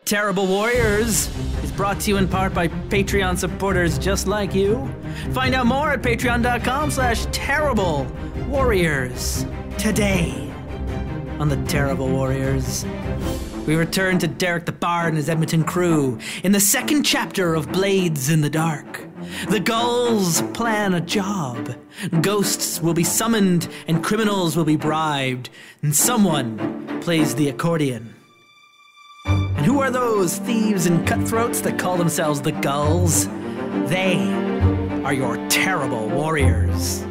Terrible Warriors is brought to you in part by Patreon supporters just like you. Find out more at patreon.com/terriblewarriors. Today on the Terrible Warriors, we return to Derek the Bard and his Edmonton crew in the second chapter of Blades in the Dark. The Gulls plan a job. Ghosts will be summoned and criminals will be bribed. And someone plays the accordion. And who are those thieves and cutthroats that call themselves the Gulls? They are your Terrible Warriors.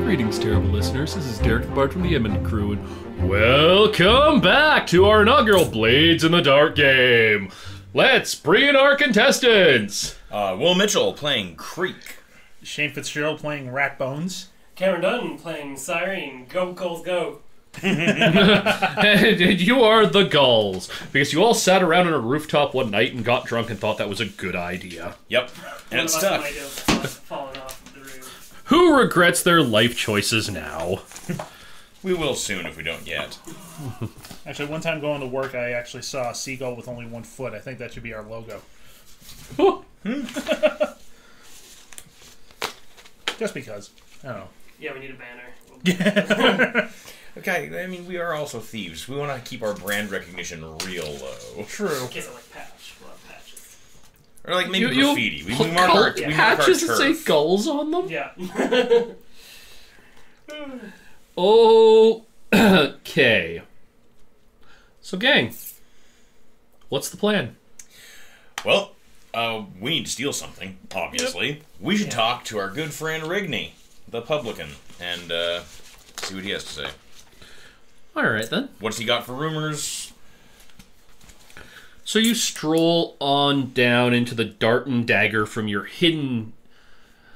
Greetings, terrible listeners. This is Derek the Bard from the Edmonton crew, and welcome back to our inaugural Blades in the Dark game. Let's bring in our contestants. Will Mitchell playing Creek. Shane Fitzgerald playing Rat Bones. Cameron Dunn playing Siren. Go, Gulls, go. And you are the Gulls, because you all sat around on a rooftop one night and got drunk and thought that was a good idea. Yep, and it stuck. Might have fallen off the roof. Who regrets their life choices now? We will soon if we don't yet. Actually, one time going to work, I actually saw a seagull with only 1 foot. I think that should be our logo. Just because. I don't know. Yeah, we need a banner. Okay, I mean, we are also thieves. We want to keep our brand recognition real low. True. In case I like patch. We'll have patches. Or like maybe graffiti. We put mark our patches that say turf. Gulls on them? Yeah. Okay. So, gang, what's the plan? Well, we need to steal something, obviously. Yep. We should talk to our good friend Rigney, the publican, and see what he has to say. Alright, then. What's he got for rumors? So you stroll on down into the Dart and Dagger from your hidden...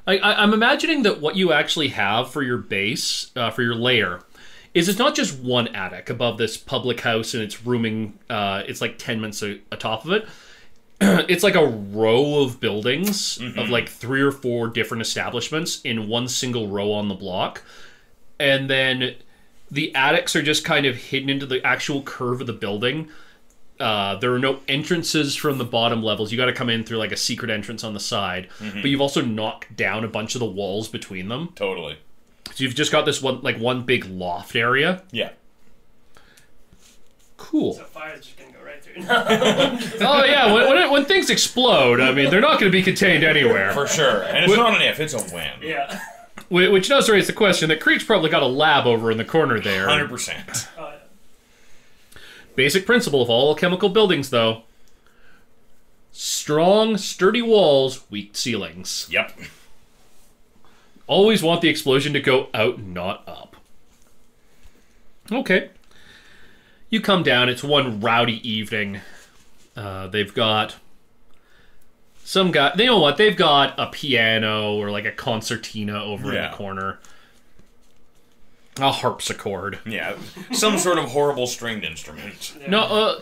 I'm imagining that what you actually have for your base, for your lair, is it's not just one attic above this public house and it's rooming, it's like 10 minutes atop of it. It's like a row of buildings of like 3 or 4 different establishments in one single row on the block. And then the attics are just kind of hidden into the actual curve of the building. There are no entrances from the bottom levels. You got to come in through like a secret entrance on the side. But you've also knocked down a bunch of the walls between them. Totally. So you've just got this one big loft area. Yeah. So fire's just going to go right through. Oh yeah, when things explode, I mean, they're not going to be contained anywhere. For sure. And it's not an if, it's a when. Yeah. Which does raise the question that Creek's probably got a lab over in the corner there. 100%. Oh, yeah. Basic principle of all chemical buildings, though. Strong, sturdy walls, weak ceilings. Yep. Always want the explosion to go out, not up. Okay. You come down, it's one rowdy evening. They've got some guy, you know what, they've got a piano or like a concertina over in the corner. A harpsichord. Yeah, some sort of horrible stringed instrument. No,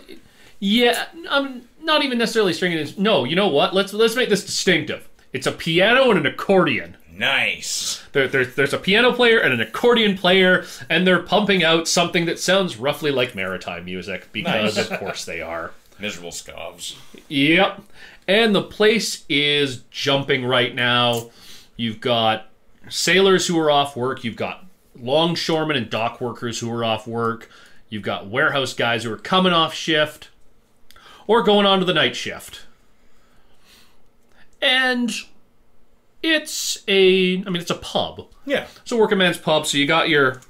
not even necessarily stringed instrument. No, you know what, let's make this distinctive. It's a piano and an accordion. Nice. There's a piano player and an accordion player, and they're pumping out something that sounds roughly like maritime music, because of course they are. Miserable scavs. Yep. And the place is jumping right now. You've got sailors who are off work. You've got longshoremen and dock workers who are off work. You've got warehouse guys who are coming off shift or going on to the night shift. And it's a pub. Yeah. It's a working man's pub, so you got your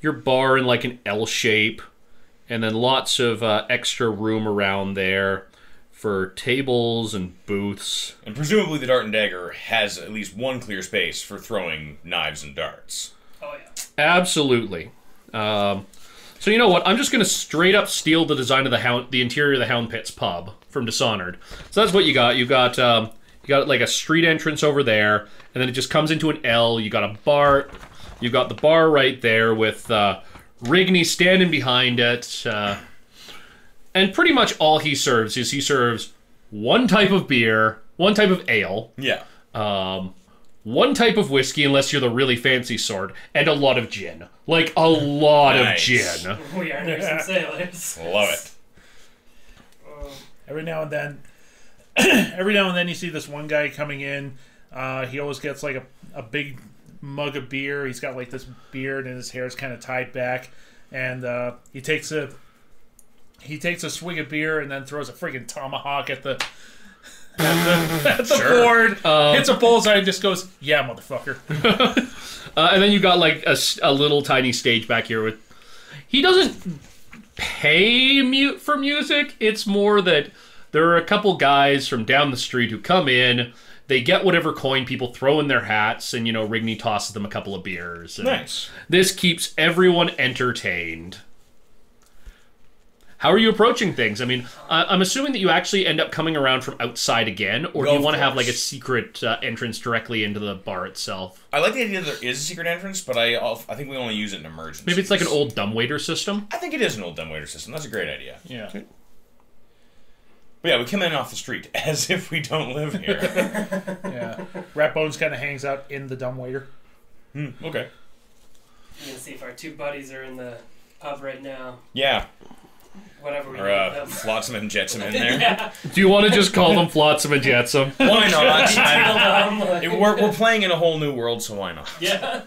bar in like an L shape, and then lots of extra room around there for tables and booths. And presumably the Dart and Dagger has at least one clear space for throwing knives and darts. Oh, yeah. Absolutely. So you know what? I'm just going to straight up steal the design of the interior of the Hound Pits pub from Dishonored. So that's what you got. You got like a street entrance over there, and then it just comes into an L. You got a bar. You got the bar right there with Rigney standing behind it. And pretty much all he serves one type of beer, one type of ale. Yeah. One type of whiskey, unless you're the really fancy sort, and a lot of gin. Like, a lot of gin. We are some sailors. Love it. every now and then you see this one guy coming in. He always gets like a big mug of beer. He's got like this beard and his hair's kind of tied back, and he takes a swig of beer and then throws a friggin' tomahawk at the board. Hits a bullseye and just goes, "Yeah, motherfucker." And then you got like a little tiny stage back here with. He doesn't pay for music. It's more that there are a couple guys from down the street who come in. They get whatever coin people throw in their hats, and Rigney tosses them a couple of beers. And Nice. This keeps everyone entertained. How are you approaching things? I mean, I'm assuming that you actually end up coming around from outside again, or do you want to have like a secret entrance directly into the bar itself? I like the idea that there is a secret entrance, but I think we only use it in emergencies. Maybe it's like an old dumbwaiter system? I think it is an old dumbwaiter system. That's a great idea. Yeah. But yeah, we come in off the street as if we don't live here. Yeah. Rat Bones kind of hangs out in the dumbwaiter. Okay. You can see if our two buddies are in the pub right now. Yeah. Whatever we Or name them. Flotsam and Jetsam in there. Yeah. Do you want to just call them Flotsam and Jetsam? Why not? Like, We're playing in a whole new world, so why not? yeah.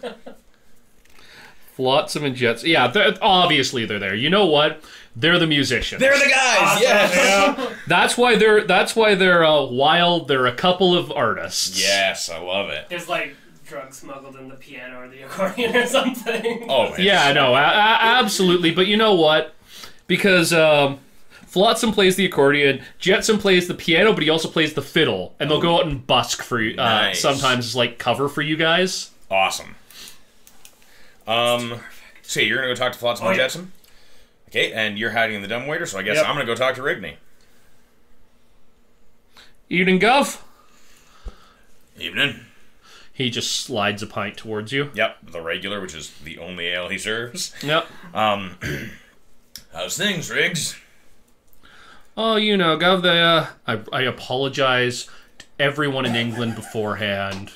Flotsam and Jetsam. Yeah, obviously they're there. You know what? They're the musicians. They're the guys. Yes. That's why they're wild. They're a couple of artists. Yes, I love it. There's like drugs smuggled in the piano or the accordion or something. Oh, Yeah, no, absolutely. But you know what? Because Flotsam plays the accordion, Jetsam plays the piano, but he also plays the fiddle, and they'll go out and busk for you. Nice. Sometimes as like cover for you guys. Awesome. So you're gonna go talk to Flotsam and Jetsam? Okay, and you're hiding in the dumbwaiter, so I guess I'm gonna go talk to Rigney. Evening, Gov. Evening. He just slides a pint towards you. Yep, the regular, which is the only ale he serves. Yep. How's things, Riggs? Oh, Gov, I apologize to everyone in England beforehand.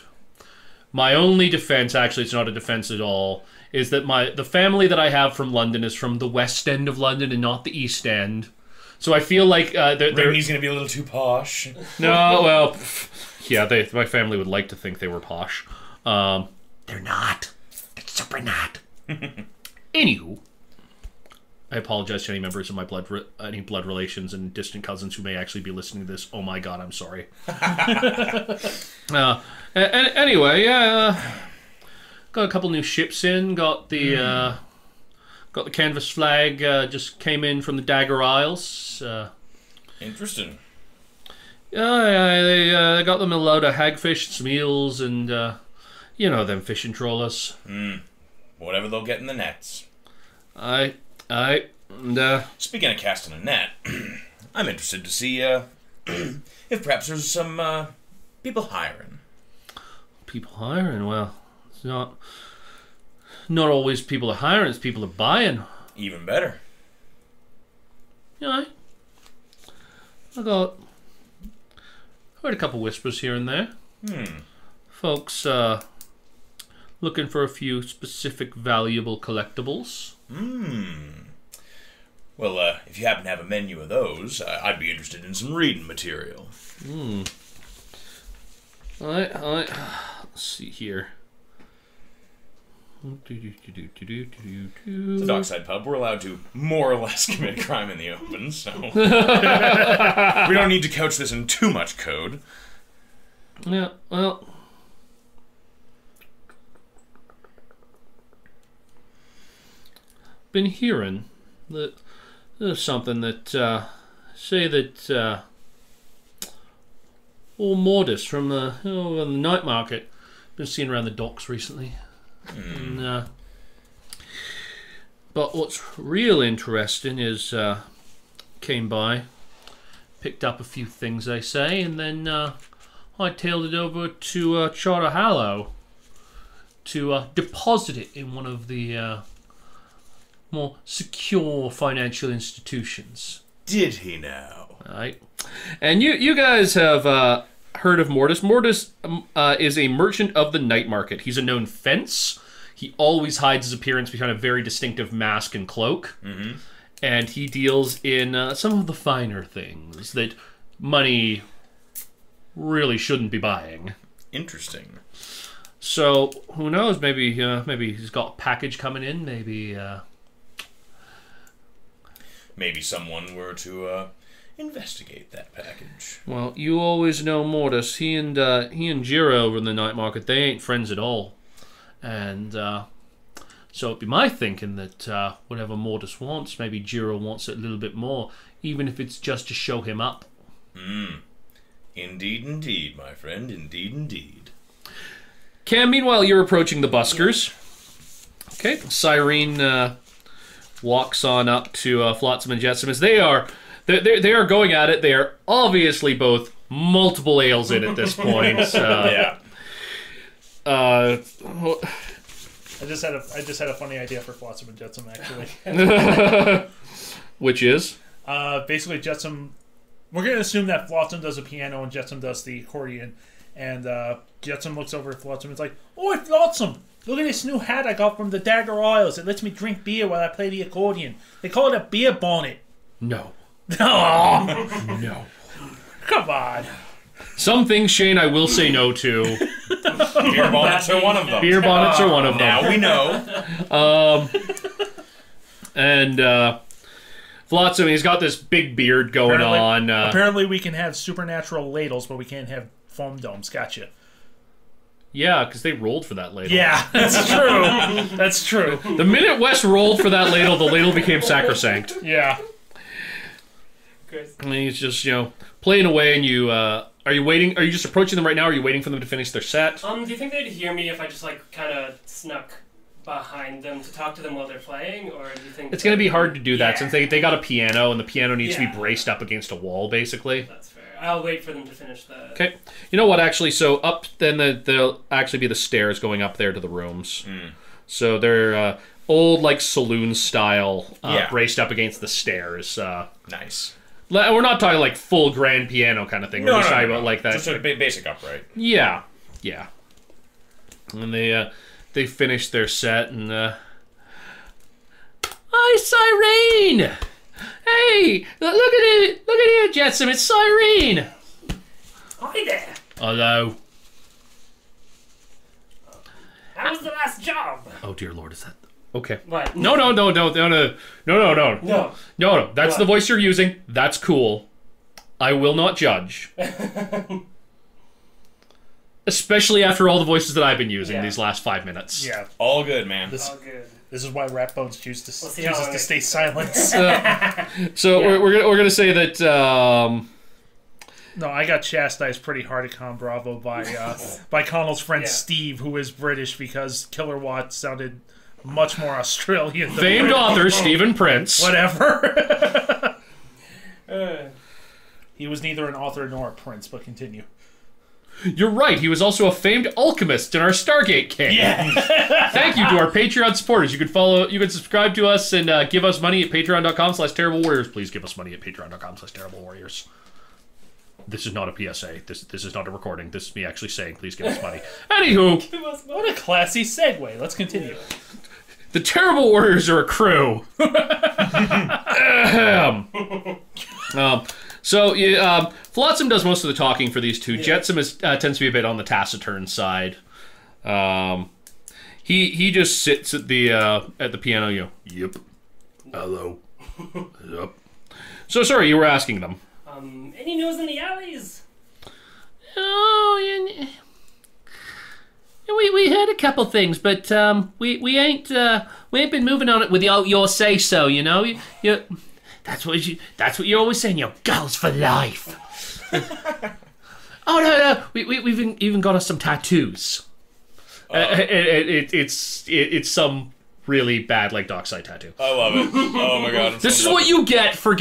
My only defense, actually it's not a defense at all, is that the family that I have from London is from the West End of London and not the East End. So I feel like Rigney's gonna be a little too posh. No, well, yeah, my family would like to think they were posh. They're not. They're super not. Anywho, I apologize to any members of my any blood relations and distant cousins who may actually be listening to this. Oh my god, I'm sorry. Anyway, yeah, got a couple new ships in. Got the canvas flag. Just came in from the Dagger Isles. Interesting. Yeah, they got them a load of hagfish, some eels, and them fishing trawlers. Whatever they'll get in the nets. And Speaking of casting a net, I'm interested to see if perhaps there's some people hiring. people hiring. Well, it's not always people are hiring; it's people are buying. Even better. Yeah, I heard a couple whispers here and there. Folks looking for a few specific valuable collectibles. Well, if you happen to have a menu of those, I'd be interested in some reading material. Let's see here. It's a dockside pub. We're allowed to more or less commit crime in the open, so we don't need to couch this in too much code. Yeah, well, been hearing that there's something that say that old Mortis from the night market been seen around the docks recently. And, but what's real interesting is came by, picked up a few things they say, and then I tailed it over to Charter Hallow to deposit it in one of the more secure financial institutions. Did he now? Right. And you guys have heard of Mortis. Mortis is a merchant of the night market. He's a known fence. He always hides his appearance behind a very distinctive mask and cloak. and he deals in some of the finer things that money really shouldn't be buying. Interesting. So who knows? Maybe he's got a package coming in. Maybe someone were to investigate that package. Well, you always know Mortis. He and Jiro over in the night market. They ain't friends at all, and so it'd be my thinking that whatever Mortis wants, maybe Jiro wants it a little bit more, even if it's just to show him up. Indeed, indeed, my friend. Indeed, indeed. Cam, meanwhile, you're approaching the buskers. Okay, Cyrene walks on up to Flotsam and Jetsam as they are going at it. They are obviously both multiple ales in at this point. Yeah. I just had a funny idea for Flotsam and Jetsam, actually. Which is? Basically, Jetsam... We're going to assume that Flotsam does the piano and Jetsam does the accordion. And Jetsam looks over at Flotsam and is like, "Oi, Flotsam! Look at this new hat I got from the Dagger Isles. It lets me drink beer while I play the accordion. They call it a beer bonnet." No. No. No. Come on. Some things, Shane, I will say no to. Beer bonnets are one of them. Beer bonnets are one of them. Now we know. And Flotsam, he's got this big beard going on. Apparently we can have supernatural ladles, but we can't have foam domes. Gotcha. Yeah, because they rolled for that ladle. Yeah, that's true. That's true. The minute Wes rolled for that ladle, the ladle became sacrosanct. Yeah. And he's just, playing away, and you, are you waiting? Are you just approaching them right now, or are you waiting for them to finish their set? Do you think they'd hear me if I just, kind of snuck behind them to talk to them while they're playing, or do you think... It's going to be hard to do that, since they got a piano, and the piano needs to be braced up against a wall, basically. That's fair. I'll wait for them to finish the... Okay. You know what, actually, so up, then there'll actually be the stairs going up there to the rooms. So they're old, saloon-style, braced up against the stairs. Nice. We're not talking, full grand piano kind of thing. We're just talking about, that. Just a basic upright. Yeah. Yeah. And they finish their set, and, Hi, Cyrene! Hey, look at it! Look at here, Jetsam. It's Cyrene. Hi there. Hello. How was the last job? Oh dear Lord, is that okay? What? No. No. That's the voice you're using. That's cool. I will not judge. Especially after all the voices that I've been using these last 5 minutes. Yeah. All good, man. All good. This is why Rat Bones chooses to stay silent. So we're gonna say that. No, I got chastised pretty hard at Con Bravo by Connell's friend Steve, who is British, because Killer Watt sounded much more Australian. Famed author Stephen Prince. Whatever. He was neither an author nor a prince, but continue. You're right. He was also a famed alchemist in our Stargate King. Yeah. Thank you to our Patreon supporters. You can subscribe to us and give us money at patreon.com/terriblewarriors. Please give us money at patreon.com/terriblewarriors. This is not a PSA. This is not a recording. This is me actually saying, please give us money. Anywho. What a classy segue. Let's continue. The Terrible Warriors are a crew. Flotsam does most of the talking for these two. Jetsam tends to be a bit on the taciturn side. He just sits at the piano. Yep. Hello. Yep. So sorry, you were asking them. Any news in the alleys? Oh, we heard a couple things, but we ain't been moving on it with your say so. That's what you're always saying. Gulls for life. Oh no, we've even got us some tattoos. It's some really bad dockside tattoo. I love it. Oh my god. This is what you get for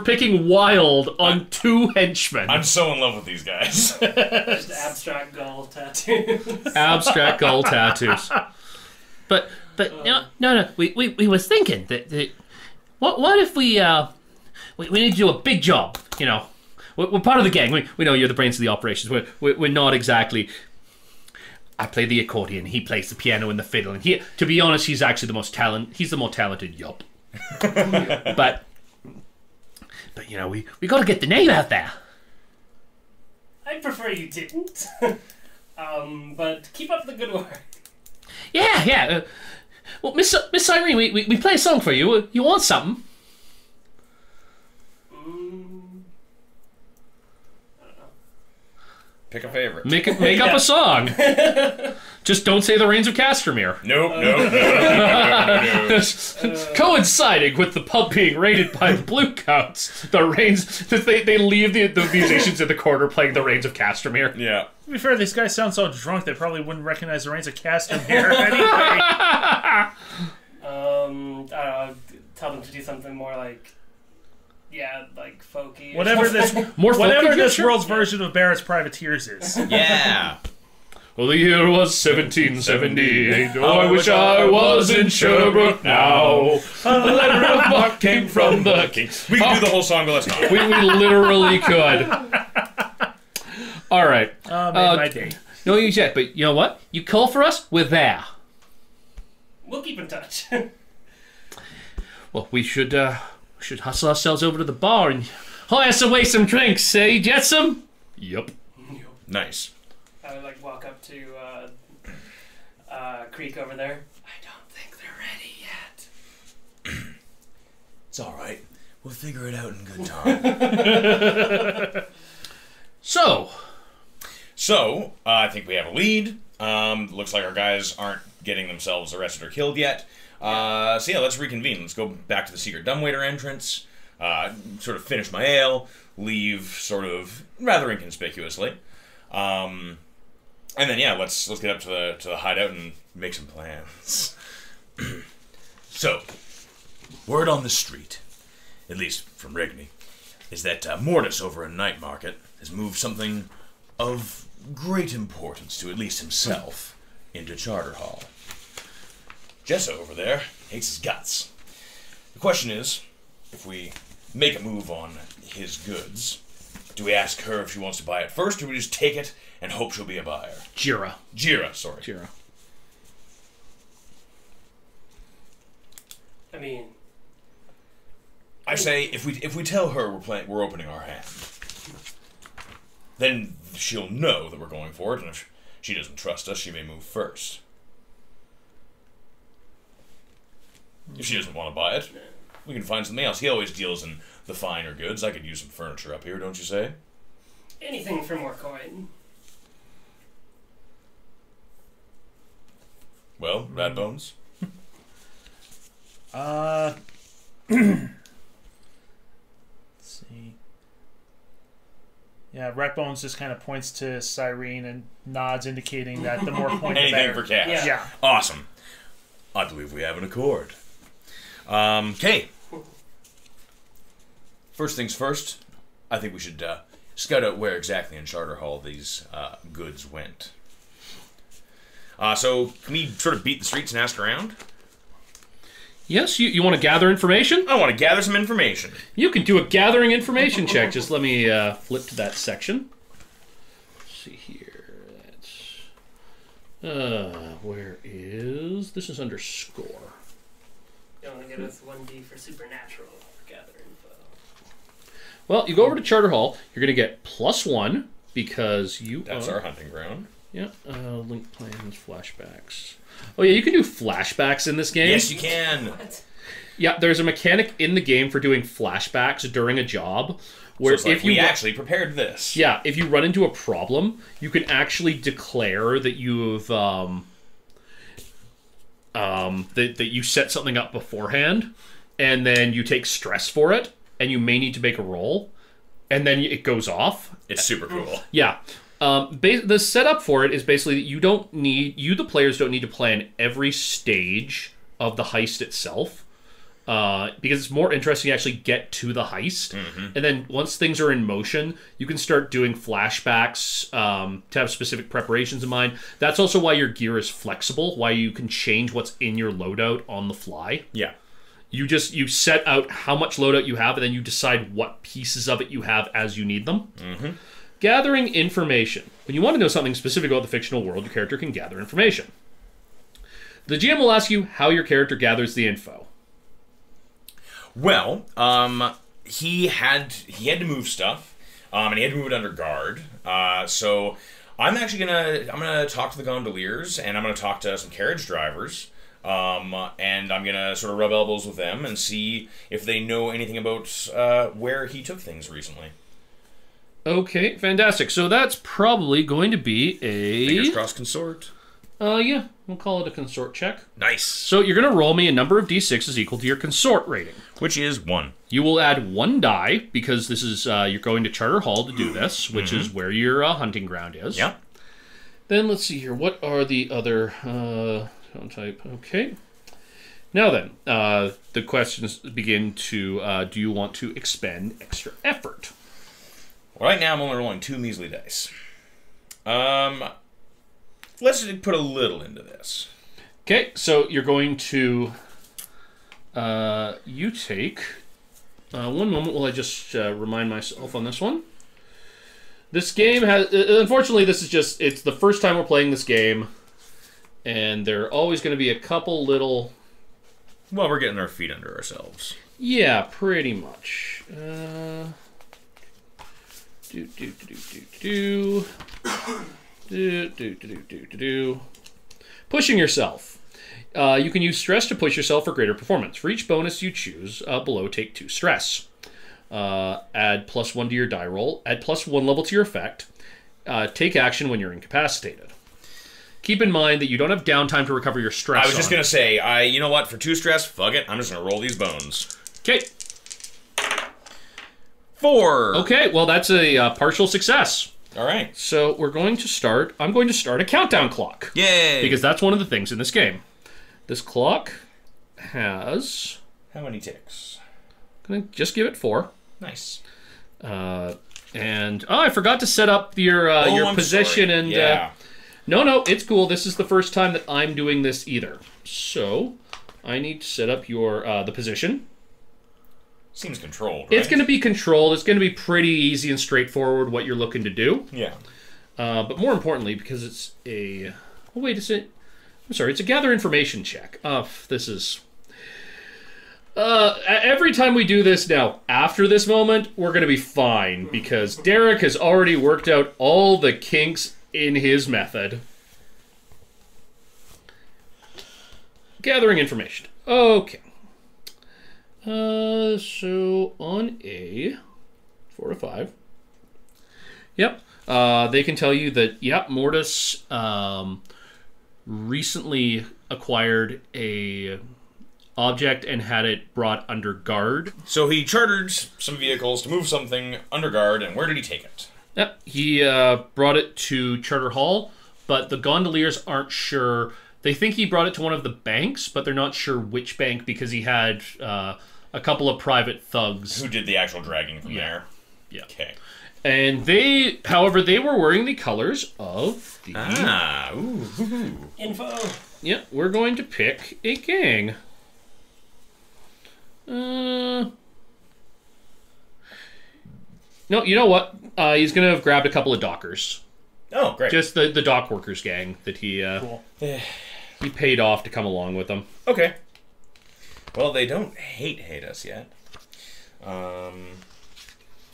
picking wild on two henchmen. I'm so in love with these guys. Just abstract gull tattoos. Abstract gull tattoos. But no. We was thinking that what if we need to do a big job? We're part of the gang. We know you're the brains of the operations. We're not exactly. I play the accordion. He plays the piano and the fiddle. And to be honest, he's actually the most talented. He's the more talented yup. but you know, we got to get the name out there. I'd prefer you didn't. But keep up the good work. Yeah. Well, Miss Irene, we play a song for you. You want something? Pick a favorite. Make up a song. Just don't say the Reigns of Castamere. Nope. Coinciding with the pub being raided by the Blue Coats, the Reigns, they leave the musicians in the corner playing the Reigns of Castamere. Yeah. To be fair, these guys sound so drunk they probably wouldn't recognize the Reigns of Castamere anyway. I don't know, tell them to do something more like, like folky. or Whatever something. this, More whatever folky, this sure. world's version of Barrett's Privateers is. Yeah. Well, the year was 1778. Oh, I wish I was in Sherbrooke now. A letter of marque came from the king. We can do the whole song, but let's not. We literally could. All right. Made my day. No news yet, but you know what? You call for us, we're there. We'll keep in touch. Well, we should hustle ourselves over to the bar and hice away some drinks, eh, Jetsam? Yup. Nice. I would like walk up to Creek over there. I don't think they're ready yet. It's all right. We'll figure it out in good time. So, I think we have a lead. Looks like our guys aren't getting themselves arrested or killed yet. Let's reconvene. Let's go back to the secret dumbwaiter entrance. Sort of finish my ale. Leave sort of rather inconspicuously. And then let's get up to the hideout and make some plans. So, word on the street, at least from Rigney, is that Mortis over in Night Market has moved something of great importance to at least himself into Charter Hall. Jessa over there hates his guts. The question is, if we make a move on his goods, do we ask her if she wants to buy it first, or do we just take it and hope she'll be a buyer? Jira. I mean, I say if we tell her we're opening our hand, then she'll know that we're going for it, and if she doesn't trust us, she may move first. If she doesn't want to buy it, we can find something else. He always deals in the finer goods. I could use some furniture up here, don't you say? anything for more coin. Well, rat bones? Let's see. Yeah, Ratbones just kind of points to Cyrene and nods, indicating that the more coin, the Anything better. for cash. Yeah. Awesome. I believe we have an accord. Okay. First things first, I think we should scout out where exactly in Charter Hall these goods went. So, can we sort of beat the streets and ask around? Yes, you want to gather information? I want to gather some information. You can do a gathering information check. Just let me flip to that section. Let's see here. That's where is this? Is under score. You want to get us 1D for supernatural gather info. Well, you go over to Charter Hall. You're going to get +1 because you. That's our hunting ground. Yeah. Link plans, flashbacks. Oh yeah, you can do flashbacks in this game. Yes, you can. What? Yeah, there's a mechanic in the game for doing flashbacks during a job. Where So it's like if you we actually prepared this. Yeah, if you run into a problem, you can actually declare that you've that you set something up beforehand, and then you take stress for it, and you may need to make a roll, and then it goes off. It's super cool. Yeah. The setup for it is basically that the players don't need to plan every stage of the heist itself. Because it's more interesting to actually get to the heist. Mm-hmm. And then once things are in motion, you can start doing flashbacks to have specific preparations in mind. That's also why your gear is flexible, why you can change what's in your loadout on the fly. Yeah. You set out how much loadout you have, and then you decide what pieces of it you have as you need them. Mm-hmm. Gathering information. When you want to know something specific about the fictional world, your character can gather information. The GM will ask you how your character gathers the info. Well, he had to move stuff, and he had to move it under guard. So I'm actually gonna talk to the gondoliers, and I'm gonna talk to some carriage drivers, and I'm gonna sort of rub elbows with them and see if they know anything about where he took things recently. Okay, fantastic. So that's probably going to be a... Fingers crossed consort. Yeah, we'll call it a consort check. Nice. So you're going to roll me a number of d6s equal to your consort rating. Which is 1. You will add 1 die, because this is you're going to Charter Hall to do this, which is where your hunting ground is. Yeah. Then let's see here. What are the other type? Okay. Now then, the questions begin to, do you want to expend extra effort? Right now I'm only rolling 2 measly dice. Let's put a little into this. Okay, so you're going to... you take... one moment while I just remind myself on this one. This game has... unfortunately, this is just... It's the first time we're playing this game. And there are always going to be a couple little... Well, we're getting our feet under ourselves. Yeah, pretty much. Pushing yourself. You can use stress to push yourself for greater performance. For each bonus you choose below, take 2 stress. Add +1 to your die roll. Add +1 level to your effect. Take action when you're incapacitated. Keep in mind that you don't have downtime to recover your stress. I was just going to say, you know what? For 2 stress, fuck it. I'm just going to roll these bones. Okay. 4. Okay, well, that's a partial success. All right. So we're going to start... I'm going to start a countdown clock. Yay! Because that's one of the things in this game. This clock has... How many ticks? I'm going to just give it 4. Nice. And... Oh, I forgot to set up your position. Sorry. And yeah. No, it's cool. This is the first time that I'm doing this either. So I need to set up your the position. Seems controlled, right? It's going to be controlled. It's going to be pretty easy and straightforward what you're looking to do. Yeah. But more importantly, because it's a... Oh, wait, it's a gather information check. This is... every time we do this now, after this moment, we're going to be fine, because Derek has already worked out all the kinks in his method. Gathering information. Okay. So on a 4 to 5. Yep. They can tell you that, yep, Mortis recently acquired a object and had it brought under guard. So he chartered some vehicles to move something under guard, and where did he take it? Yep. He brought it to Charter Hall, but the gondoliers aren't sure. They think he brought it to one of the banks, but they're not sure which bank, because he had a couple of private thugs. Who did the actual dragging from there? Yeah. Okay. And they, however, they were wearing the colors of the... Info. Yeah, we're going to pick a gang. No, you know what? He's going to have grabbed a couple of dockers. Oh, great. Just the dock workers gang that he Cool. he paid off to come along with them. Okay. Well, they don't hate us yet.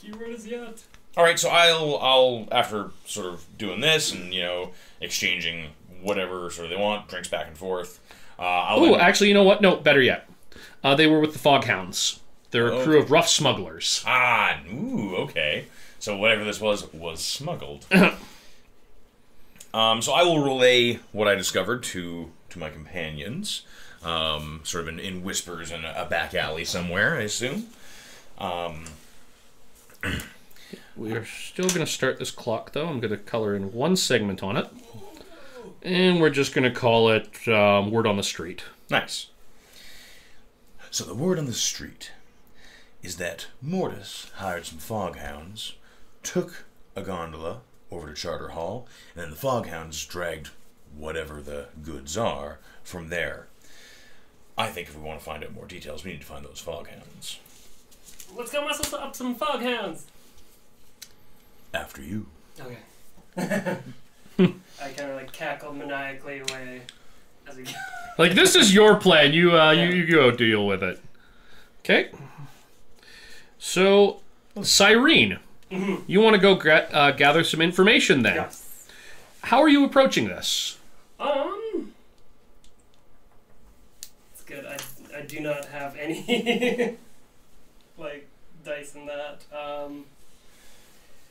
Keyword is yet. All right, so I'll after sort of doing this and exchanging whatever sort of they want, drinks back and forth. Oh, actually, you know what? No, better yet. They were with the Foghounds. They're a crew of rough smugglers. Okay. So whatever this was smuggled. So I will relay what I discovered to my companions, sort of in whispers in a back alley somewhere, I assume. We are still going to start this clock, though. I'm going to color in one segment on it. And we're just going to call it Word on the Street. Nice. So the word on the street is that Mortis hired some foghounds, took a gondola over to Charter Hall, and then the foghounds dragged whatever the goods are from there. I think if we want to find out more details, we need to find those foghounds. Let's go muscle up some foghounds. After you. Okay. I kind of cackle maniacally away as we go. Like, this is your plan. You go deal with it. Okay. So, Cyrene, you want to go gather some information then? Yes. How are you approaching this? It's good. I do not have any like dice in that.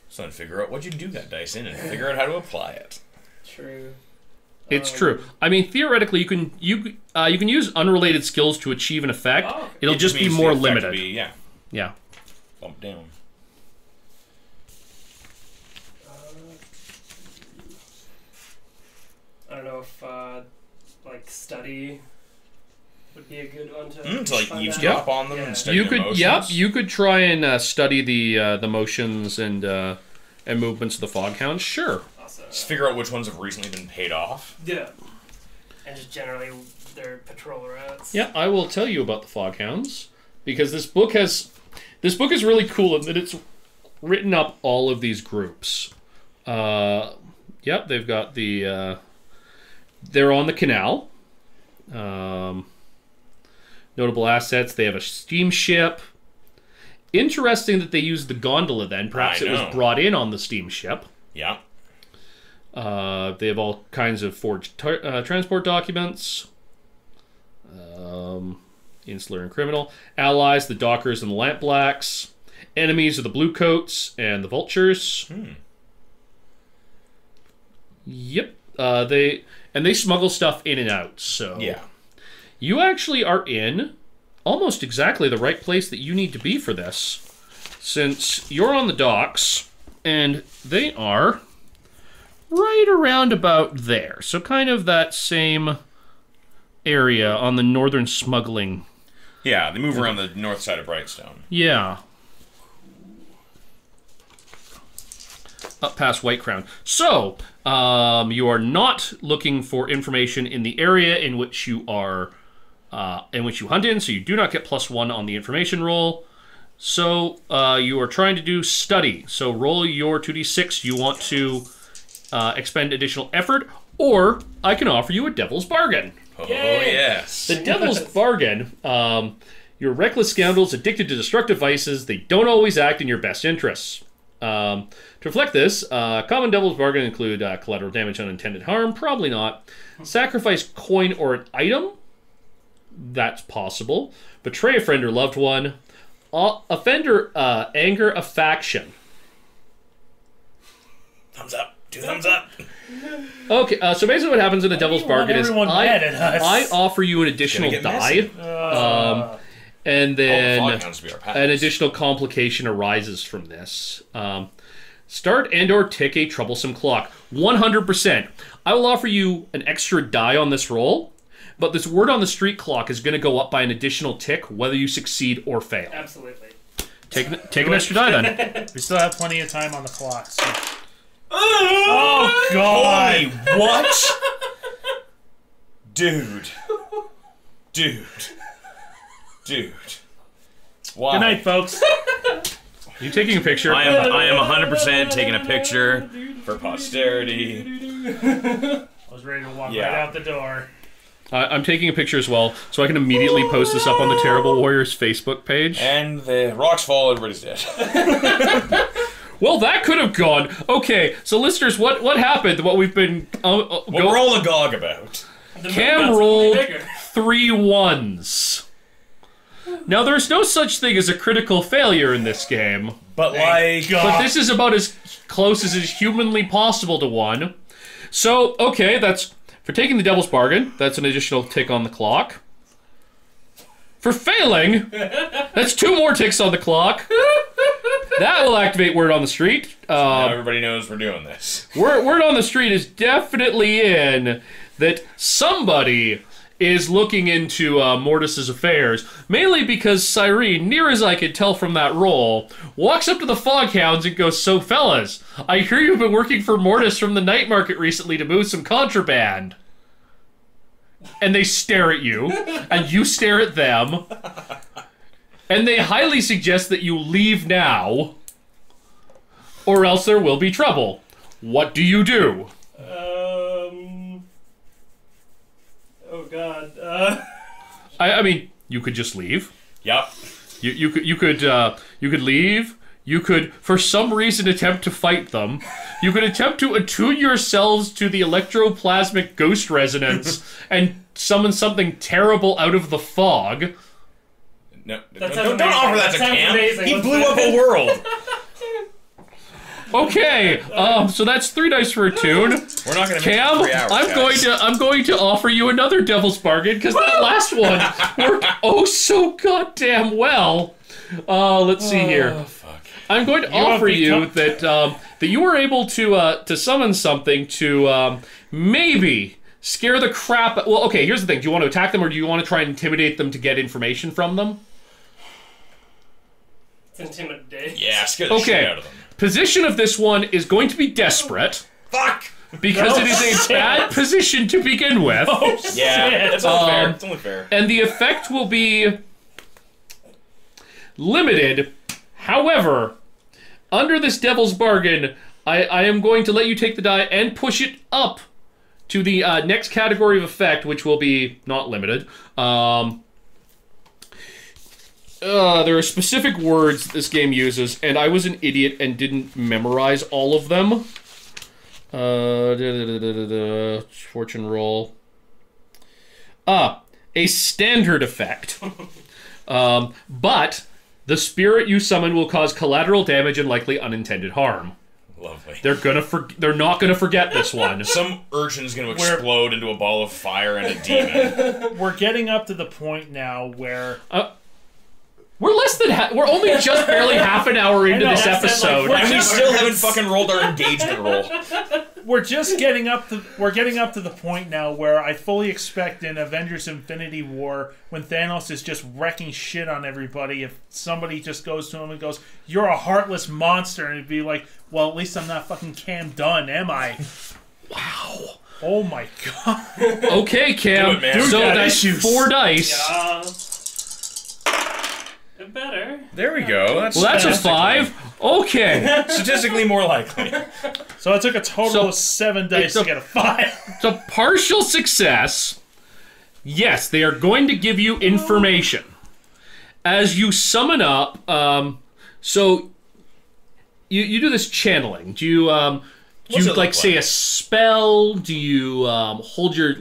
So then figure out what you do that dice in and figure out how to apply it. True. It's true. I mean, theoretically, you can use unrelated skills to achieve an effect. Oh. It'll It just be means more the effect limited. will be, yeah, Yeah. bump down. I don't know if like study would be a good one to. To like find eavesdrop out. on them Yeah. and study You their could, motions. you could try and study the motions and movements of the foghounds. Sure. Also, Just figure out which ones have recently been paid off. yeah. And just generally their patrol routes. Yeah, I will tell you about the foghounds because this book is really cool in that it's written up all of these groups. Yep, they've got the they're on the canal. Notable assets, they have a steamship. Interesting that they used the gondola then. Perhaps I it was know. brought in on the steamship. Yeah. They have all kinds of forged transport documents. Insular and criminal. Allies, the dockers and the lampblacks. Enemies are the bluecoats and the vultures. Yep. They smuggle stuff in and out. So Yeah. you actually are in almost exactly the right place that you need to be for this, since you're on the docks and they are right around about there. So kind of that same area on the northern smuggling. Yeah, they move around the north side of Brightstone. Yeah. Up past White Crown. So, you are not looking for information in the area in which you are, in which you hunt in, so you do not get +1 on the information roll. So, you are trying to do study. So roll your 2d6. You want to expend additional effort, or I can offer you a devil's bargain. Oh, Yay! yes. The devil's bargain. You're reckless scoundrels addicted to destructive vices. They don't always act in your best interests. To reflect this, common devil's bargain include collateral damage, unintended harm. Probably not. Sacrifice coin or an item. That's possible. Betray a friend or loved one. Offend or anger a faction. Thumbs up. 2 thumbs up. Okay, so basically what happens in the devil's bargain is everyone mad at us? I offer you an additional Gonna get die. messy. And then Foghounds to be our pals. an additional complication arises from this. Start and/or tick a troublesome clock. 100%. I will offer you an extra die on this roll, but this word on the street clock is going to go up by an additional tick, whether you succeed or fail. Absolutely. Take an extra die then. We still have plenty of time on the clock. So. Oh, God. Holy what? Dude. Wow. Good night, folks. You taking a picture? I am 100% taking a picture for posterity. I was ready to walk Yeah. right out the door. I'm taking a picture as well, so I can immediately post this up on the Terrible Warriors Facebook page. And the rocks fall, everybody's dead. Well, that could have gone. Okay, so listeners, what happened? What we've been What we're all agog about. The Cam moon got rolled bigger. 3 1s. Now, there's no such thing as a critical failure in this game, But like... but this is about as close as is humanly possible to 1. So, okay, that's for taking the devil's bargain. That's an additional tick on the clock. For failing, that's 2 more ticks on the clock. That will activate Word on the Street. now everybody knows we're doing this. Word on the street is definitely in that somebody is looking into Mortis's affairs, mainly because Cyrene, near as I could tell from that roll, walks up to the Foghounds and goes, "So fellas, I hear you've been working for Mortis from the night market recently to move some contraband." And they stare at you, and you stare at them, and they highly suggest that you leave now, or else there will be trouble. What do you do? Oh God. I mean, you could just leave. Yep. You could leave. You could, for some reason, attempt to fight them. You could attempt to attune yourselves to the electroplasmic ghost resonance and summon something terrible out of the fog. No, That don't sounds offer amazing. that to That sounds Cam. amazing. He Let's blew do up it. a world. Okay, so that's 3 dice for a tune. We're not going to make Cam, it 3 hours, I'm going to offer you another devil's bargain because that last one worked oh so goddamn well. Let's see here. Oh, fuck. I'm going to offer you that you were able to summon something to maybe scare the crap. Well, okay. Here's the thing: do you want to attack them, or do you want to try and intimidate them to get information from them? It's intimidate. Yeah, scare the shit out of them. Position of this one is going to be desperate. Fuck! Because it is a bad position to begin with. Yeah, that's only fair. It's only fair. And the effect will be limited. However, under this devil's bargain, I am going to let you take the die and push it up to the next category of effect, which will be not limited. There are specific words this game uses, and I was an idiot and didn't memorize all of them. Fortune roll. A standard effect. But the spirit you summon will cause collateral damage and likely unintended harm. Lovely. They're not gonna forget this one. Some urchin's going to explode into a ball of fire and a demon. We're getting up to the point now where We're less than we're only just barely half an hour into this episode. And we still haven't fucking rolled our engagement roll. we're getting up to the point now where I fully expect in Avengers Infinity War, when Thanos is just wrecking shit on everybody, if somebody just goes to him and goes, "You're a heartless monster," and it'd be like, well, at least I'm not fucking Cam Dunn, am I? Wow. Oh my god. Okay, Cam. Do it, man. So Dude, that's 4 dice. Yeah. Better. There we go. That's a 5. Okay. Statistically more likely. So I took a total of 7 dice to get a 5. It's a partial success. Yes, they are going to give you information. As you summon up, so you do this channeling. Do you like say a spell? Do you hold your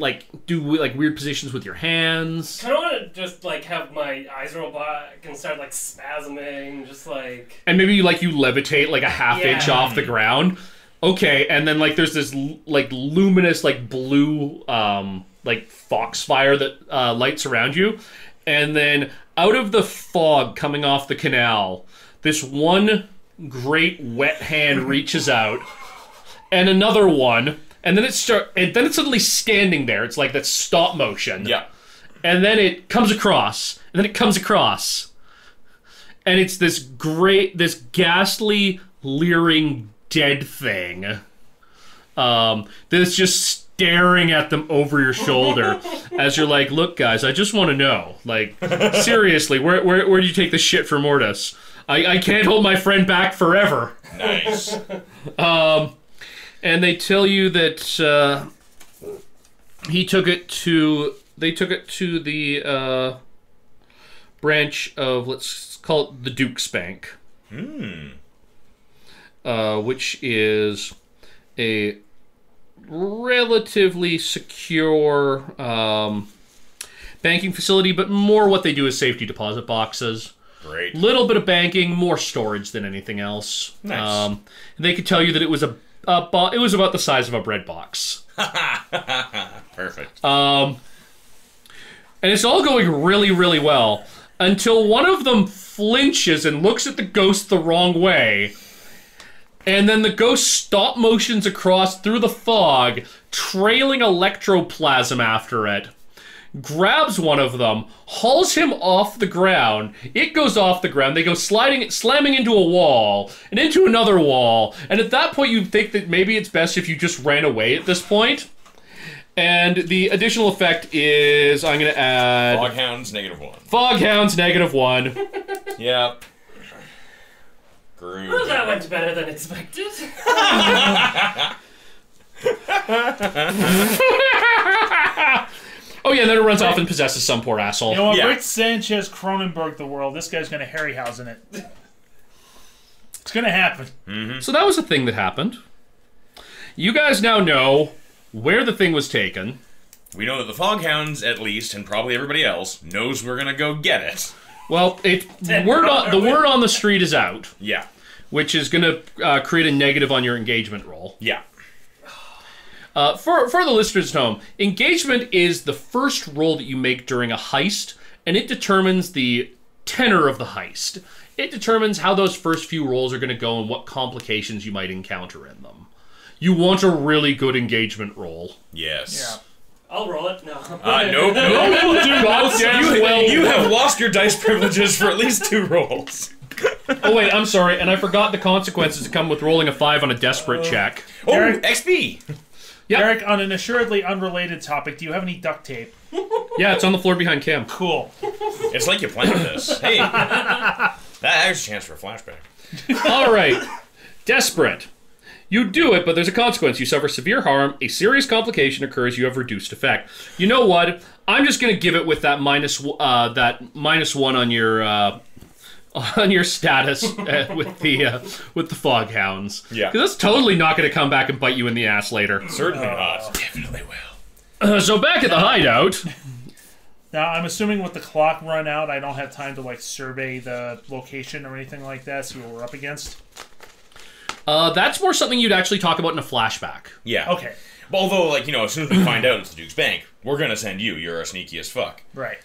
do weird positions with your hands? I don't want to just have my eyes roll back and start spasming, just And maybe you levitate a half inch off the ground. Okay, and then there's this luminous blue foxfire that lights around you, and then out of the fog coming off the canal, this one great wet hand reaches out. And another one, and then it's suddenly standing there. It's like that stop motion. Yeah. And then it comes across, and then it comes across, and it's this ghastly, leering, dead thing. That's just staring at them over your shoulder as you're like, "Look, guys, I just want to know, seriously, where do you take this shit for Mortis? I can't hold my friend back forever." Nice. And they tell you that they took it to the branch of, let's call it the Duke's Bank. Which is a relatively secure banking facility, but more what they do is safety deposit boxes. Great. Little bit of banking, more storage than anything else. Nice. And they could tell you that it was it was about the size of a bread box. Perfect. And it's all going really, really well until one of them flinches and looks at the ghost the wrong way. And then the ghost stop motions across through the fog, trailing electroplasm after it. Grabs one of them, hauls him off the ground. It goes off the ground. They go slamming into a wall and into another wall. And at that point, you think that maybe it's best if you just ran away at this point. And the additional effect is, I'm going to add... Foghounds, -1. Foghounds, -1. Yep. Groove. Well, that went better than expected. Oh yeah, and then it runs off and possesses some poor asshole. You know what? Yeah. Rick Sanchez Cronenberg the world. This guy's going to Harryhausen it. It's going to happen. So that was a thing that happened. You guys now know where the thing was taken. We know that the Foghounds, at least, and probably everybody else, knows we're gonna go get it. Well, the word on the street is out, Yeah. which is going to create a negative on your engagement roll. Yeah. For the listeners at home, engagement is the first roll that you make during a heist, and it determines the tenor of the heist. It determines how those first few rolls are going to go and what complications you might encounter in them. You want a really good engagement roll. Yes. I'll roll it. No. Nope. You have lost your dice privileges for at least 2 rolls. Oh wait, I'm sorry, and I forgot the consequences that come with rolling a 5 on a desperate check. Oh, Eric- XP! Yep. Eric, on an assuredly unrelated topic, do you have any duct tape? Yeah, it's on the floor behind Cam. Cool. It's like you planned this. Hey. There's a chance for a flashback. All right, desperate. You do it, but there's a consequence. You suffer severe harm. A serious complication occurs. You have reduced effect. You know what? I'm just going to give it with that -1 on your status with the Foghounds. Yeah. Because that's totally not going to come back and bite you in the ass later. Certainly not. Definitely will. So back at the hideout. Now, I'm assuming with the clock run out, I don't have time to, like, survey the location or anything like that, see what we're up against. That's more something you'd actually talk about in a flashback. Yeah. Okay. Well, although, like, you know, as soon as we find out it's the Duke's Bank, we're gonna send you. You're a sneaky as fuck. Right.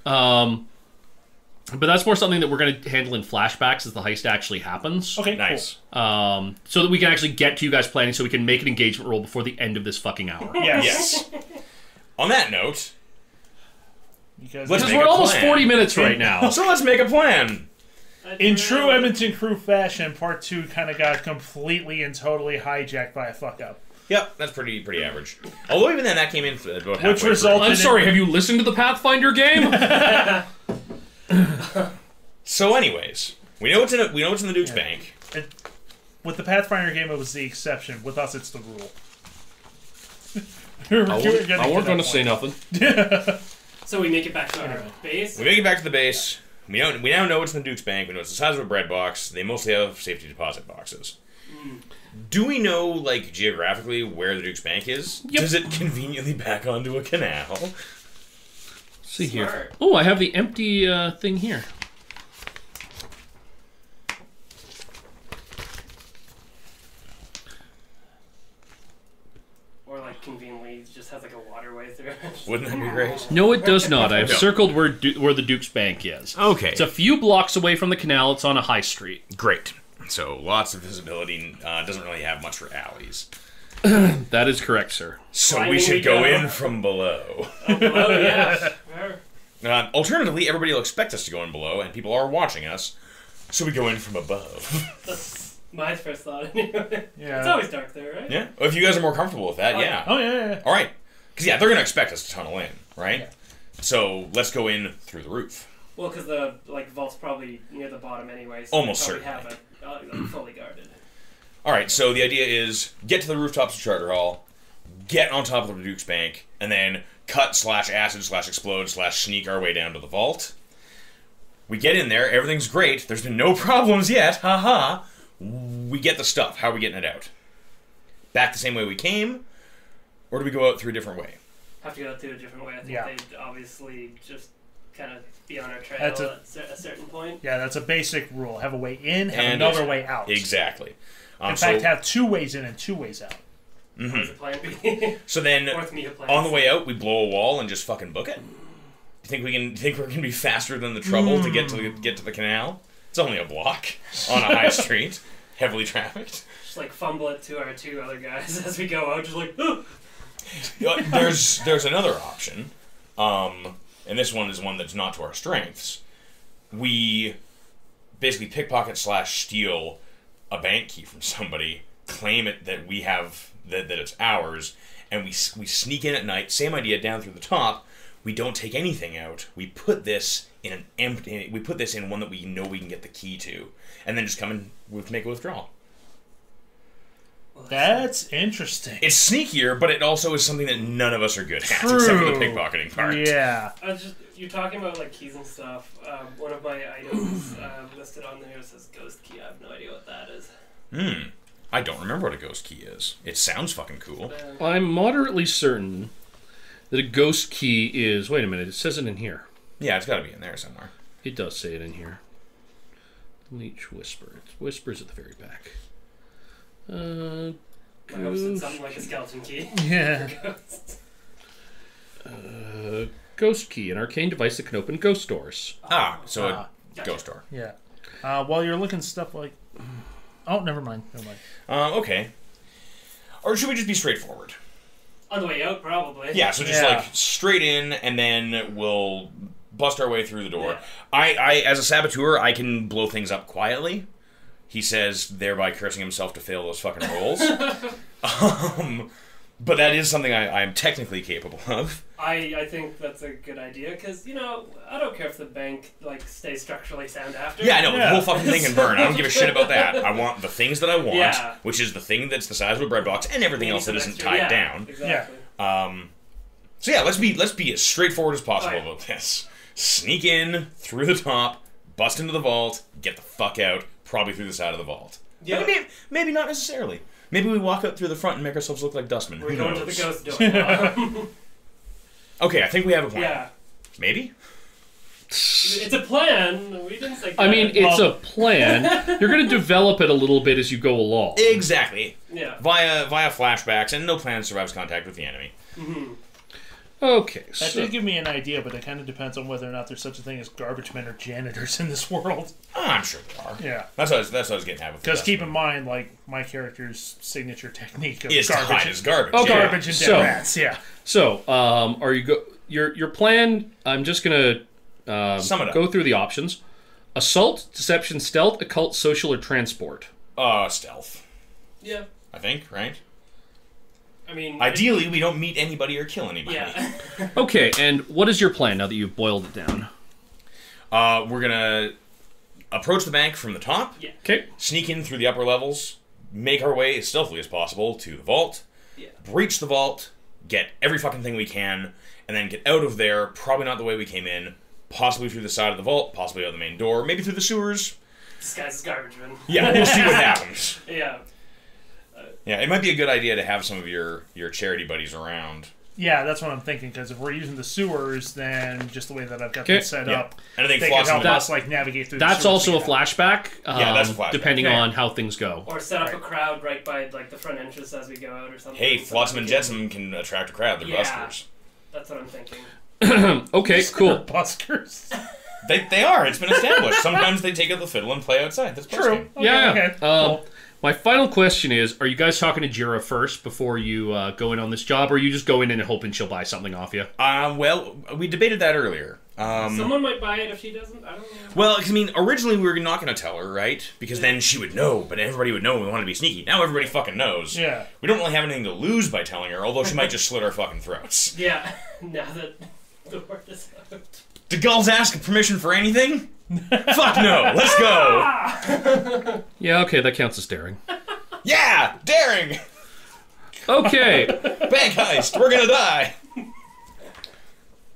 But that's more something that we're going to handle in flashbacks as the heist actually happens. Okay, Nice. So that we can actually get to you guys planning so we can make an engagement roll before the end of this fucking hour. Cool. Yes. Yes. On that note, Because Let's Because make we're a almost plan. 40 minutes right now. so let's make a plan. in true Edmonton Crew fashion, Part 2 kind of got completely and totally hijacked by a fuck-up. Yep, that's pretty average. Although even then, that came in about halfway Which through. resulted I'm sorry, have you listened to the Pathfinder game? So, anyways, we know it's in the Duke's Bank. With the Pathfinder game, it was the exception. With us, it's the rule. I weren't going to say nothing. So we make it back to our base. We make it back to the base. We now know it's in the Duke's Bank. We know it's the size of a bread box. They mostly have safety deposit boxes. Do we know, like, geographically where the Duke's Bank is? Yep. Does it conveniently back onto a canal? See here. Smart. Oh, I have the empty thing here. Or like conveniently just has like a waterway through it. Wouldn't that be great? No, it does not. I have No. circled where the Duke's Bank is. Okay. It's a few blocks away from the canal. It's on a high street. Great. So lots of visibility. Doesn't really have much for alleys. That is correct, sir. So Climbing we should we go go. in from below. Oh yeah. Alternatively, everybody will expect us to go in below, and people are watching us. So we go in from above. That's my first thought anyway. Yeah. It's always dark there, right? Yeah. Well, if you guys are more comfortable with that, yeah. Oh, yeah. All right. Because, yeah, they're going to expect us to tunnel in, right? So let's go in through the roof. Well, because the vault's probably near the bottom anyway. So Almost we probably certainly. have it fully guarded. All right, so the idea is get to the rooftops of Charter Hall, get on top of the Duke's Bank, and then cut/acid/explode/sneak our way down to the vault. We get in there, everything's great, there's been no problems yet, haha. We get the stuff, how are we getting it out? Back the same way we came, or do we go out through a different way? Have to go through a different way. I think Yeah. they'd obviously just kind of be on our trail That's at a certain point. Yeah, that's a basic rule. Have a way in, have And another way out. Exactly. In fact, have 2 ways in and 2 ways out. What's the plan B? So then, Fourth media plan. on the way out, we blow a wall and just fucking book it. Do you think we're gonna be faster than the trouble to get to the canal? It's only a block on a high street, heavily trafficked. Just like fumble it to our 2 other guys as we go out, just like, "Oh." There's another option, and this one is one that's not to our strengths. We basically pickpocket/steal a bank key from somebody, claim it that we have that it's ours, and we sneak in at night. Same idea, down through the top. We don't take anything out. We put this in an empty. We put this in one that we know we can get the key to, and then just come and make a withdrawal. That's interesting. It's sneakier, but it also is something that none of us are good at, True. except for the pickpocketing part. Yeah. You're talking about like keys and stuff. One of my items listed on there says ghost key. I have no idea what that is. I don't remember what a ghost key is. It sounds fucking cool. I'm moderately certain that a ghost key is... Wait a minute, it says it in here. Yeah, it's got to be in there somewhere. It does say it in here. Leech Whisper. It whispers at the very back. I hope it's something like a skeleton key. Yeah. Ghost key, an arcane device that can open ghost doors. A Gotcha. ghost door. Yeah. While you're looking stuff like... Oh, never mind. Okay. Or should we just be straightforward? On the way out, probably. Yeah, so just Yeah. like straight in, and then we'll bust our way through the door. Yeah. I as a saboteur, I can blow things up quietly. He says, thereby cursing himself to fail those fucking rolls. But that is something I am technically capable of. I think that's a good idea because I don't care if the bank like stays structurally sound after. Yeah, I know, Yeah. the whole fucking thing can burn. I don't give a shit about that. I want the things that I want, Yeah. which is the thing that's the size of a bread box, and everything else that isn't tied down. Exactly. So yeah, let's be as straightforward as possible Right. about this. Sneak in through the top, bust into the vault, get the fuck out, probably through the side of the vault. Yeah. Maybe not necessarily. Maybe we walk out through the front and make ourselves look like dustmen. We're Who going knows? to the ghost door. Okay, I think we have a plan. Yeah. Maybe? It's a plan. We didn't say. I mean, it's a plan. You're going to develop it a little bit as you go along. Exactly. Yeah. Via flashbacks, and no plan survives contact with the enemy. Okay, That so... did give me an idea, but it kind of depends on whether or not there's such a thing as garbage men or janitors in this world. I'm sure there are. Yeah. That's what I was getting at with the Because keep dustmen. in mind, like, my character's signature technique of Is to hide garbage, his garbage. Okay. yeah. garbage and dead So- rats, yeah. So, are you your plan? I'm just gonna Sum it up. go through the options: assault, deception, stealth, occult, social, or transport. Stealth. Yeah. I think, right? I mean. Ideally, we don't meet anybody or kill anybody. Yeah. Okay, and what is your plan now that you've boiled it down? We're gonna approach the bank from the top, Yeah. Okay, sneak in through the upper levels, make our way as stealthily as possible to the vault, Yeah. breach the vault, get every fucking thing we can, and then get out of there, probably not the way we came in, possibly through the side of the vault, possibly out the main door, maybe through the sewers. This guy's a garbage man. Yeah, we'll see what happens. Yeah. Yeah, it might be a good idea to have some of your charity buddies around. Yeah, that's what I'm thinking, because if we're using the sewers, then just the way that I've got Okay. them set Yeah. up, And I think they can Flotsam help and us, like, navigate through the that's sewers also a together. flashback. Yeah, that's a flashback. Depending Okay. on how things go. Or set up Right. a crowd right by like the front entrance as we go out or something. Hey, So Flotsam and we can- Jetsam can attract a crowd. They're Yeah. buskers. That's what I'm thinking. Okay, cool. Buskers. They are. It's been established. Sometimes they take out the fiddle and play outside. That's busking. Okay, Yeah. okay. Cool. My final question is: are you guys talking to Jira first before you go in on this job, or you just go in and hoping she'll buy something off you? Well, we debated that earlier. Someone might buy it if she doesn't. I don't know. Well, 'cause, I mean, originally we were not going to tell her, right? Because then she would know, but everybody would know we wanted to be sneaky. Now everybody fucking knows. Yeah. We don't really have anything to lose by telling her, although she might just slit our fucking throats. Yeah. Now that the word is out. Do Gulls ask permission for anything? Fuck no. Let's go. Yeah, okay, that counts as daring. Yeah, daring. Okay. Bank heist. We're gonna die.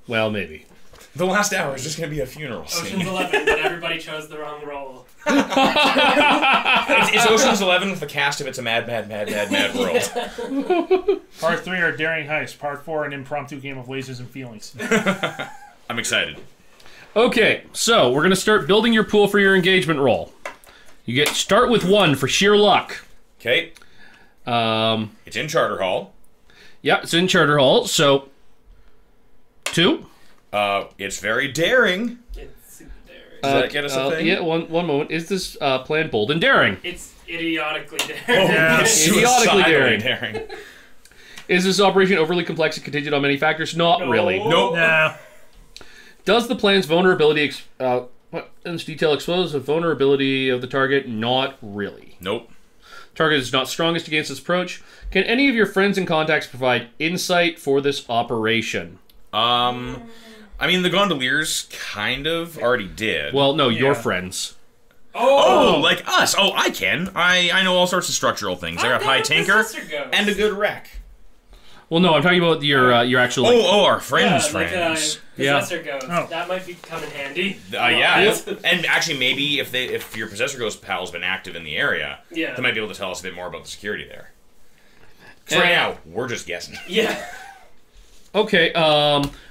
Well, maybe. The last hour is just gonna be a funeral scene. Ocean's 11, but everybody chose the wrong role. It's Ocean's 11 with the cast of It's a Mad, Mad, Mad, Mad, Mad World. Part 3 are Daring Heist. Part 4, an impromptu game of lasers and feelings. I'm excited. Okay, so we're gonna start building your pool for your engagement roll. You start with 1 for sheer luck. Okay, Yeah, it's in Charter Hall. it's in Charter Hall. So 2. It's very daring. It's super daring. Does that get us a thing? Yeah, one moment. Is this plan bold and daring? It's idiotically daring. Yeah. It's Idiotically suicidally daring. Is this operation overly complex and contingent on many factors? Not No. really. Nope. Nah. Does the plan's vulnerability what in this detail expose the vulnerability of the target? Not really. Nope. Target is not strongest against this approach. Can any of your friends and contacts provide insight for this operation? I mean, the gondoliers kind of already did. Well, no, your Yeah. friends. Oh, like us. Oh, I can. I know all sorts of structural things. I got high tinker and a good wreck. Well, no, I'm talking about your actual. Like, our friends' friends. Possessor ghost. Oh. That might come in handy. Yeah. And actually, maybe if your Possessor Ghost pal's been active in the area, they might be able to tell us a bit more about the security there. Because right now, we're just guessing. Yeah. Okay,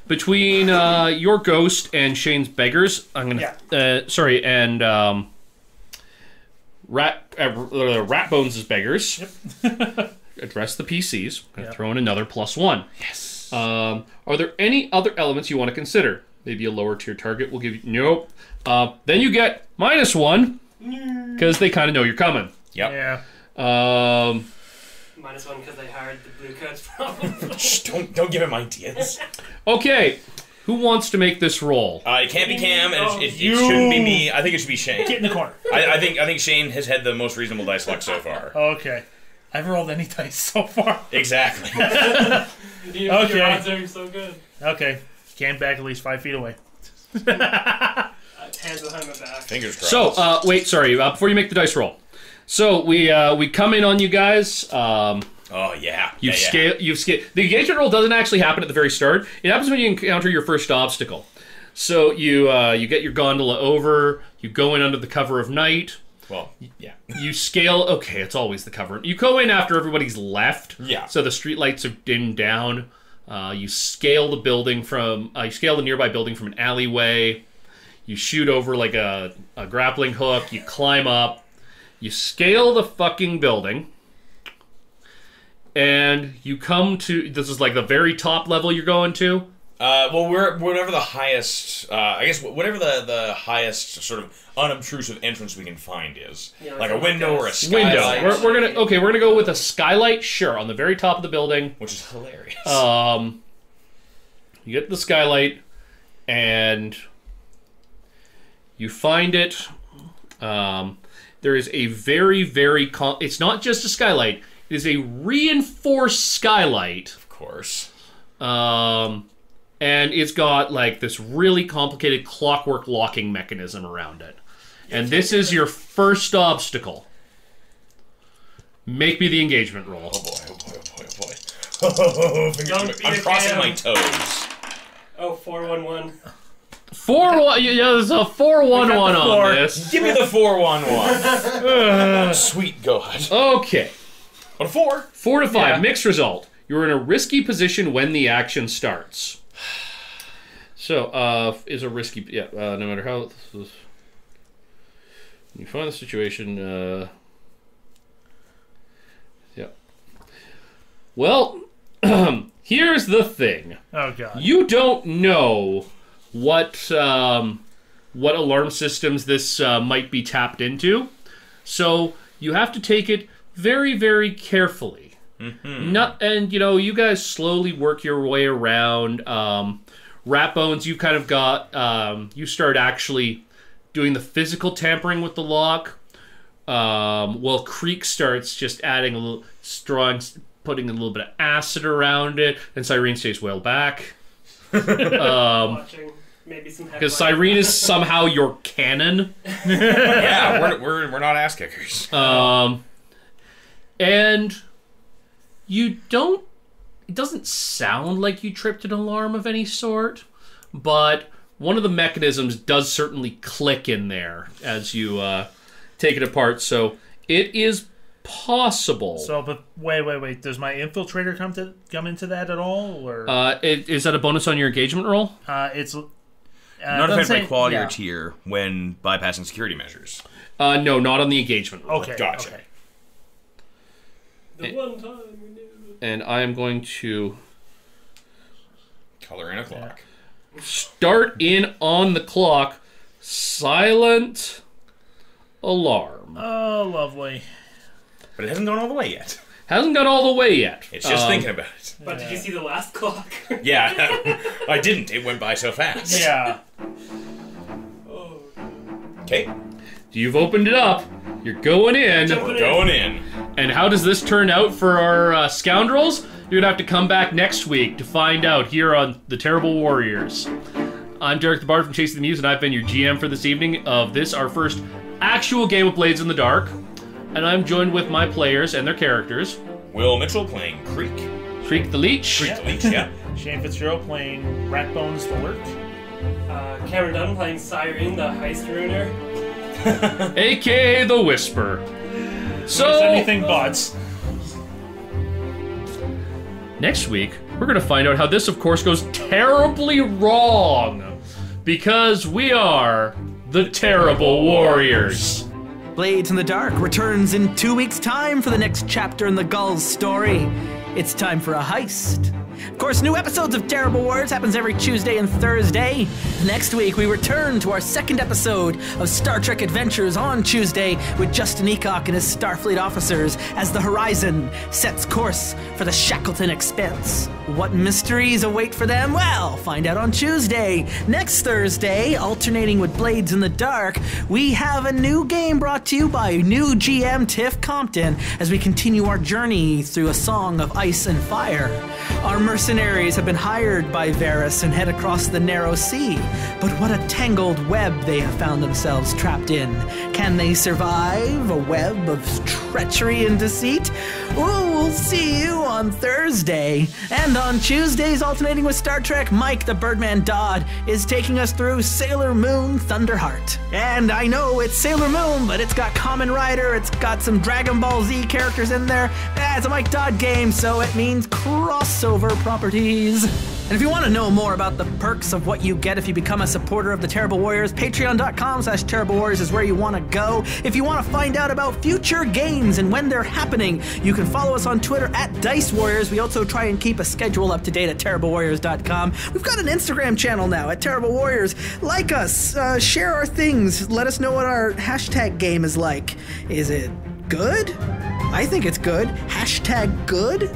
between your ghost and Shane's beggars, I'm gonna... and Rat Bones' beggars. Yep. Address the PCs. I'm gonna throw in another +1. Yes. Are there any other elements you want to consider? Maybe a lower tier target will give you... Nope. Then you get -1, because they kind of know you're coming. Yep. Yeah. -1 because they hired the blue coats from. Shh, don't give him ideas. Okay. Who wants to make this roll? It can't be Cam, and it shouldn't be me. I think it should be Shane. Get in the corner. I think Shane has had the most reasonable dice luck so far. Okay. I haven't rolled any dice so far. Exactly. Your odds are so good. Okay. Cam back at least 5 feet away. Hands behind my back. Fingers crossed. So, wait, sorry. Before you make the dice roll. So, we come in on you guys. Oh, yeah. You've scaled. The engagement roll doesn't actually happen at the very start. It happens when you encounter your first obstacle. So, you get your gondola over. You go in under the cover of night. Well, yeah. You scale... Okay, it's always the cover. You go in after everybody's left. Yeah. So the streetlights are dimmed down. You scale the building from... you scale the nearby building from an alleyway. You shoot over like a grappling hook. You climb up. You scale the fucking building. And you come to... This is like the very top level you're going to. Well, we're whatever the highest... I guess whatever the highest sort of unobtrusive entrance we can find is. Yeah, like a window or a skylight. Window. We're gonna go with a skylight, sure, on the very top of the building. Which is hilarious. You get the skylight, and you find it. There is a very, very... It's not just a skylight. It is a reinforced skylight. Of course. And it's got like this really complicated clockwork locking mechanism around it. And this is your first obstacle. Make me the engagement roll. Oh boy, oh boy, oh boy, oh boy. I'm crossing my toes. Oh, 4-1-1. 4-1. Yeah, there's a 4-1-1 on this. Give me the 4-1-1. Sweet God. Okay. What a 4? 4 to 5. Yeah. Mixed result. You're in a risky position when the action starts. So, is a risky... Yeah, no matter how... You find the situation... yeah. Well, here's the thing. Oh, God. You don't know what alarm systems this might be tapped into. So, you have to take it very, very carefully. Mm-hmm. You guys slowly work your way around. Rat Bones, you kind of got... you start actually doing the physical tampering with the lock. While Creek starts just adding a little strong... Putting a little bit of acid around it. And Cyrene stays well back. Watching maybe some... Because Cyrene is somehow your cannon. Yeah, we're not ass kickers. And... You don't... It doesn't sound like you tripped an alarm of any sort, but one of the mechanisms does certainly click in there as you take it apart, so it is possible. So, but wait. Does my infiltrator come into that at all? Or is that a bonus on your engagement roll? It's... not affected by quality or tier when bypassing security measures. No, not on the engagement roll. Okay, gotcha. Okay. The one time we knew. And I am going to... Color in a clock. Start in on the clock. Silent alarm. Oh, lovely. But it hasn't gone all the way yet. Hasn't gone all the way yet. It's just thinking about it. But did you see the last clock? Yeah, I didn't. It went by so fast. Yeah. Oh. Okay. You've opened it up. You're going in. We're going in. And how does this turn out for our scoundrels? You're going to have to come back next week to find out here on The Terrible Warriors. I'm Derek the Bard from Chasing the Muse, and I've been your GM for this evening of this, our first actual game of Blades in the Dark, and I'm joined with my players and their characters. Will Mitchell playing Creek. Creek the Leech. Creek the Leech, yeah. Shane Fitzgerald playing Ratbones the Lurk. Cameron Dunn playing Cyrene, the Heist Ruiner. A.K.A. the Whisper. So, It's anything but. next week, we're going to find out how this, of course, goes terribly wrong. Because we are the Terrible Warriors. Blades in the Dark returns in 2 weeks' time for the next chapter in the Gulls story. It's time for a heist. Of course, new episodes of Terrible Warriors happens every Tuesday and Thursday. Next week, we return to our second episode of Star Trek Adventures on Tuesday with Justin Eacock and his Starfleet officers as the Horizon sets course for the Shackleton Expanse. What mysteries await for them? Well, find out on Tuesday. Next Thursday, alternating with Blades in the Dark, we have a new game brought to you by new GM Tiff Compton as we continue our journey through a song of ice and fire. Our mercenaries have been hired by Varys and head across the narrow sea, but what a tangled web they have found themselves trapped in. Can they survive a web of treachery and deceit? Oh, we'll see you on Thursday. And on Tuesdays, alternating with Star Trek, Mike the Birdman Dodd is taking us through Sailor Moon Thunderheart. And I know it's Sailor Moon, but it's got Kamen Rider, it's got some Dragon Ball Z characters in there. It's a Mike Dodd game, so it means crossover properties. And if you want to know more about the perks of what you get if you become a supporter of the Terrible Warriors, patreon.com/Terrible Warriors is where you want to go. If you want to find out about future games and when they're happening, you can follow us on Twitter at Dice Warriors. We also try and keep a schedule up to date at TerribleWarriors.com. We've got an Instagram channel now at Terrible Warriors. Like us, share our things, let us know what our hashtag game is like. Is it good? I think it's good. Hashtag good?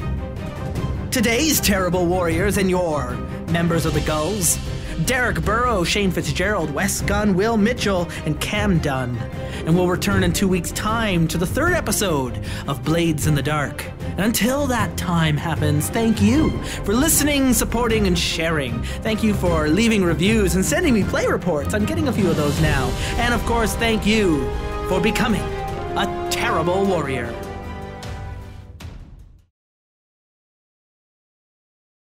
Today's Terrible Warriors and your members of the Gulls: Derek Burrow, Shane Fitzgerald, Wes Gunn, Will Mitchell, and Cam Dunn. And we'll return in 2 weeks' time to the third episode of Blades in the Dark. And until that time happens, thank you for listening, supporting, and sharing. Thank you for leaving reviews and sending me play reports. I'm getting a few of those now. And of course, thank you for becoming a Terrible Warrior.